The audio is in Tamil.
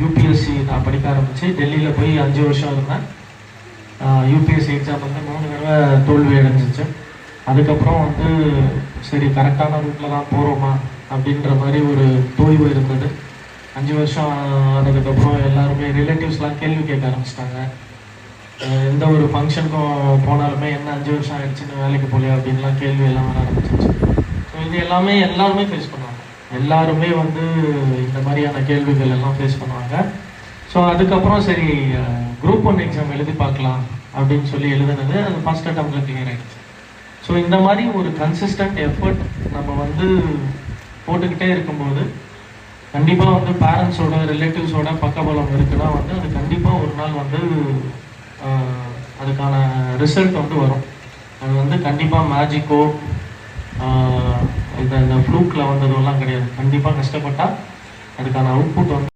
யூபிஎஸ்சி நான் படிக்க ஆரம்பித்து டெல்லியில் போய் 5 வருஷம் இருந்தேன். யூபிஎஸ்சி எக்ஸாம் வந்து 3 தடவை தோல்வி அடைஞ்சிச்சு. அதுக்கப்புறம் வந்து சரி கரெக்டான ரூட்டில் தான் போகிறோமா அப்படின்ற மாதிரி ஒரு தோய்வு இருந்தது. 5 வருஷம் ஆனதுக்கப்புறம் எல்லாருமே ரிலேட்டிவ்ஸ்லாம் கேள்வி கேட்க ஆரம்பிச்சிட்டாங்க. எந்த ஒரு ஃபங்க்ஷனுக்கும் போனாலுமே என்ன 5 வருஷம் ஆகிடுச்சுன்னு வேலைக்கு போகலையா அப்படின்லாம் கேள்வி எல்லாம் வர ஆரம்பிச்சிச்சு. ஸோ இது எல்லாருமே ஃபேஸ் பண்ணுவாங்க. எல்லாருமே வந்து இந்த மாதிரியான கேள்விகள் எல்லாம் ஃபேஸ் பண்ணுவாங்க. ஸோ அதுக்கப்புறம் சரி குரூப் 1 எக்ஸாம் எழுதி பார்க்கலாம் அப்படின்னு சொல்லி எழுதுனது அது ஃபர்ஸ்ட் அட்டெம்ப்டில் கிளியர் ஆகிடுச்சு. ஸோ இந்த மாதிரி ஒரு கன்சிஸ்டன்ட் எஃபர்ட் நம்ம வந்து போட்டுக்கிட்டே இருக்கும்போது கண்டிப்பாக வந்து பேரண்ட்ஸோட ரிலேட்டிவ்ஸோட பக்கபலம் இருக்குன்னா வந்து அது கண்டிப்பாக ஒரு நாள் வந்து அதுக்கான ரிசல்ட் வந்து வரும். அது வந்து கண்டிப்பாக மேஜிக்கோ இந்த ஃப்ளூக்கில் வந்ததெல்லாம் கிடையாது. கண்டிப்பாக கஷ்டப்பட்டால் அதுக்கான அவுட்புட் வந்து